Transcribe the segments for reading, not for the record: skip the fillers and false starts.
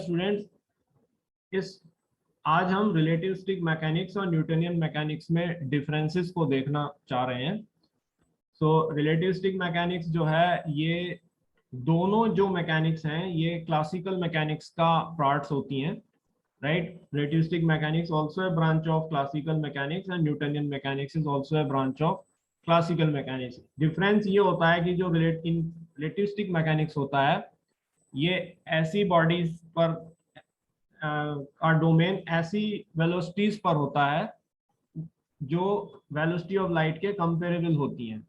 Students, इस आज हम रिलेटिविस्टिक मैकेनिक्स और न्यूटनियन मैकेनिक्स में डिफरेंसेस को देखना चाह रहे हैं। सो रिलेटिविस्टिक मैकेनिक्स जो है, ये दोनों जो मैकेनिक्स हैं ये क्लासिकल मैकेनिक्स का पार्ट्स होती हैं, right. Relativistic mechanics also a branch of classical mechanics and Newtonian mechanics is also a branch of classical mechanics. Difference ये होता है कि जो रिलेटिविस्टिक मैकेनिक्स होता है ये ऐसी बॉडीज पर का डोमेन ऐसी वेलोसिटीज पर होता है जो वेलोसिटी ऑफ लाइट के कंपेरेबल होती हैं,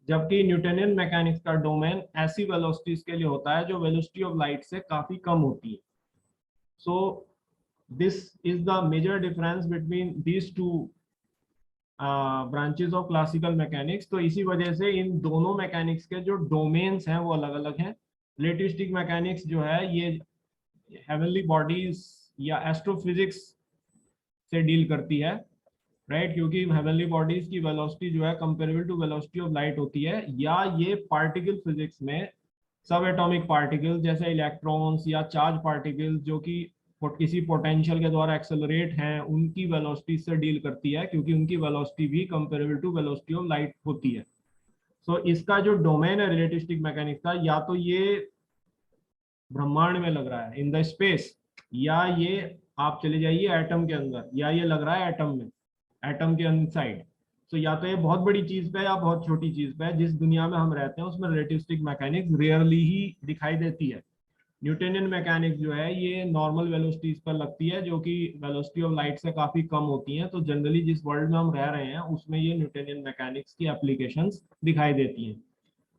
जबकि न्यूटनियन मैकेनिक्स का डोमेन ऐसी वेलोसिटीज के लिए होता है जो वेलोसिटी ऑफ लाइट से काफी कम होती है। So this is the major difference between these two branches of classical mechanics. तो इसी वजह से इन दोनों मैकेनिक्स के जो डोमेन्स हैं वो अलग अलग हैं। रिलेटिविस्टिक मैकेनिक्स जो है ये हेवनली बॉडीज या एस्ट्रोफिजिक्स से डील करती है, राइट, क्योंकि हेवनली बॉडीज की वेलोसिटी जो है comparable to velocity of light होती है, या ये पार्टिकल फिजिक्स में सब एटॉमिक पार्टिकल्स जैसे इलेक्ट्रॉन्स या चार्ज पार्टिकल्स जो कि किसी पोटेंशियल के द्वारा एक्सेलरेट हैं उनकी वेलोसिटी से डील करती है, क्योंकि उनकी वेलोसिटी भी comparable to velocity of light होती है। सो इसका जो डोमेन है रिलेटिविस्टिक मैकेनिक्स का, या तो ये ब्रह्मांड में लग रहा है इन द स्पेस, या ये आप चले जाइए एटम के अंदर, या ये लग रहा है एटम में, एटम के इनसाइड। तो या तो ये बहुत बड़ी चीज पे या बहुत छोटी चीज पे है। जिस दुनिया में हम रहते हैं उसमें रिलेटिविस्टिक मैकेनिक्स रेयरली ही दिखाई देती है। न्यूटनियन मैकेनिक्स जो है ये नॉर्मल वेलोसिटीज पर लगती है जो कि वेलोसिटी ऑफ लाइट से काफी कम होती हैं। तो जनरली जिस वर्ल्ड में हम रह रहे हैं उसमें ये न्यूटनियन मैकेनिक्स की एप्लीकेशंस दिखाई देती हैं।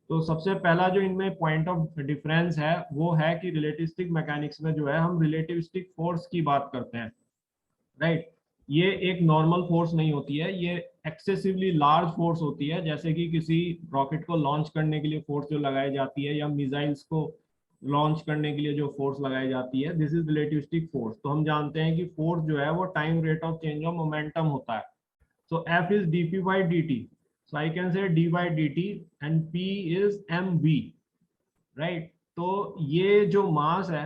तो सबसे पहला जो इनमें पॉइंट ऑफ डिफरेंस है वो है कि रिलेटिविस्टिक मैकेनिक्स में जो है हम रिलेटिविस्टिक फोर्स की बात करते हैं, राइट। ये एक नॉर्मल फोर्स नहीं होती है, ये एक्सेसिवली लार्ज फोर्स होती है, जैसे कि किसी रॉकेट को लॉन्च करने के लिए फोर्स जो लगाई जाती है या मिसाइल्स को लॉन्च करने के लिए जो फोर्स लगाई जाती है, दिस इज रिलेटिविस्टिक फोर्स। तो हम जानते हैं कि फोर्स जो है वो time rate of change of momentum होता है। So F is dp by dt, so I can say d by dt and p is mv, right. तो ये जो मास है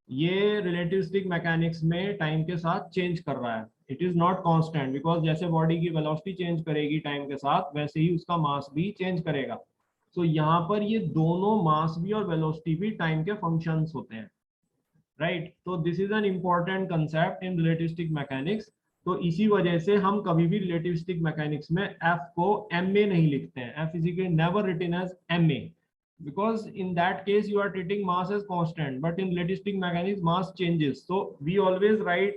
ये रिलेटिविस्टिक मैकेनिक्स में टाइम के साथ चेंज कर रहा है, it is not constant, because जैसे बॉडी की वेलोसिटी चेंज करेगी टाइम के साथ वैसे ही उसका मास भी चेंज करेगा। तो यहाँ पर ये दोनों मास भी और वेलोसिटी भी टाइम के फंक्शंस होते हैं, राइट। तो this is an important concept in relativistic mechanics. तो इसी वजह से हम कभी भी रिलेटिविस्टिक मैकेनिक्स में एफ को एम ए नहीं लिखते हैं, F is never written as M A, because in that case you are treating mass as constant, but in relativistic mechanics mass changes, so we always write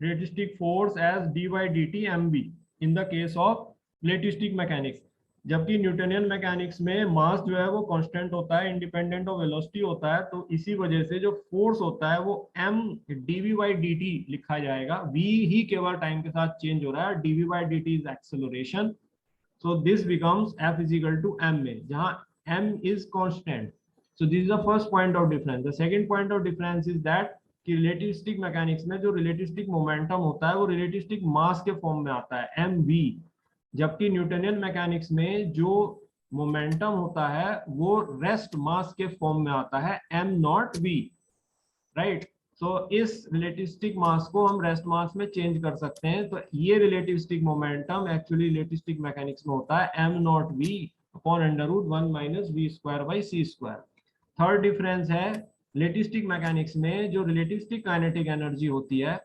relativistic force as d by dt mv in the case of relativistic mechanics। जबकि Newtonian mechanics में मास जो है वो constant होता है, independent of velocity होता है। तो इसी वजह से जो फोर्स होता है वो m dv by dt लिखा जाएगा, v ही केवल टाइम के साथ चेंज हो रहा है, dv by dt is acceleration. So this becomes F is equal to ma, जहाँ m is constant. So this is the first point of difference. The second point of difference is that कि relativistic mechanics में जो relativistic momentum होता है वो relativistic मास के form में आता है mv, जबकि न्यूटनियन मैकेनिक्स में जो मोमेंटम होता है वो रेस्ट मास के फॉर्म में आता है m नॉट v, राइट। तो इस रिलेटिविस्टिक मास को हम रेस्ट मास में चेंज कर सकते हैं। तो ये relativistic momentum actually relativistic mechanics में होता है m naught v upon √1 minus v square by c square. Third difference है रिलेटिविस्टिक मैकेनिक्स में जो रिलेटिविस्टिक काइनेटिक एनर्जी होती है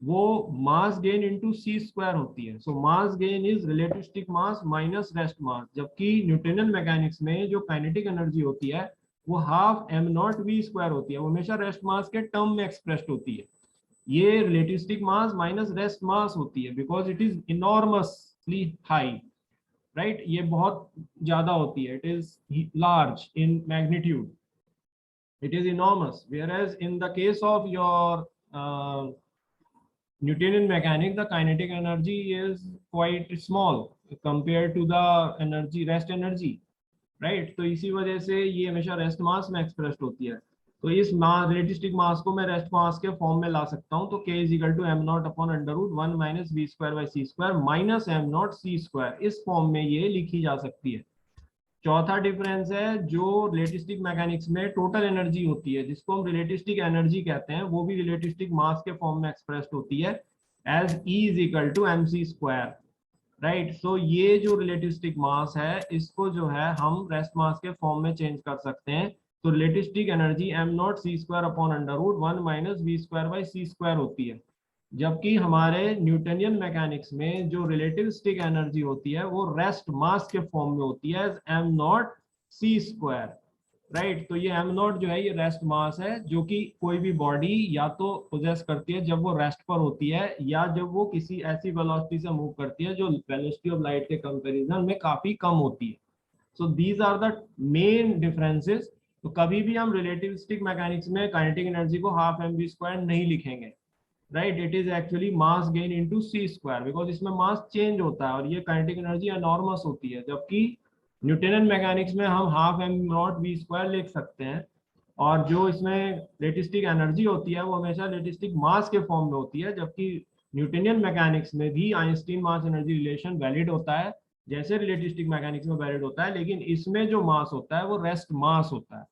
वो mass gain into c square होती है। So mass gain is relativistic mass minus rest mass, जबकि Newtonian mechanics में जो काइनेटिक एनर्जी होती है वो half m naught v square होती है, वो हमेशा रेस्ट मास के टर्म में एक्सप्रेस्ड होती है। ये रिलेटिविस्टिक मास माइनस रेस्ट मास होती है because it is enormously high, right. ये बहुत ज्यादा होती है, it is large in magnitude, it is enormous, whereas in the case of your Newtonian mechanics the kinetic energy is quite small compared to the energy rest energy, right. तो इसी वजह से ये हमेशा रेस्ट मास में expressed होती है। तो इस रिलेटिविस्टिक मास को मैं रेस्ट मास के फॉर्म में ला सकता हूँ। तो k is equal to m not upon √1 minus v square by c square minus m not c square, इस फॉर्म में ये लिखी जा सकती है। चौथा डिफरेंस है जो रिलेटिविस्टिक मैकेनिक्स में टोटल एनर्जी होती है, जिसको हम रिलेटिविस्टिक एनर्जी कहते हैं, वो भी रिलेटिविस्टिक मास के फॉर्म में एक्सप्रेस्ड होती है as E is equal to mc square, right. So ये जो रिलेटिविस्टिक मास है इसको जो है हम रेस्ट मास के फॉर्म में चेंज कर सकते हैं। तो relativistic energy m not c square upon under root 1 minus v square by c square होती है, जबकि हमारे न्यूटनियन मैकेनिक्स में जो रिलेटिविस्टिक एनर्जी होती है वो रेस्ट मास के फॉर्म में होती है m not c square, right. तो ये m नॉट जो है ये रेस्ट मास है जो कि कोई भी बॉडी या तो पोजेस करती है जब वो रेस्ट पर होती है या जब वो किसी ऐसी वेलोसिटी से मूव करती है जो वेलोसिटी ऑफ लाइट के कंपैरिजन में काफी कम होती है। So these are the main differences. तो कभी भी हम रिलेटिविस्टिक मैकेनिक्स में काइनेटिक एनर्जी को हाफ mv स्क्वायर नहीं लिखेंगे, right. It is actually mass gain into c square, because इसमें मास चेंज होता है और ये काइनेटिक एनर्जी एनॉर्मस होती है, जबकि न्यूटनियन मैकेनिक्स में हम half m naught v square लिख सकते हैं। और जो इसमें रिलेटिविस्टिक एनर्जी होती है वो हमेशा रिलेटिविस्टिक मास के फॉर्म में होती है, जबकि न्यूटनियन मैकेनिक्स में भी Einstein mass energy relation valid होता है जैसे रिलेटिविस्टिक मैकेनिक्स में वैलिड होता है, लेकिन इसमें जो मास होता है वो रेस्ट मास होता है।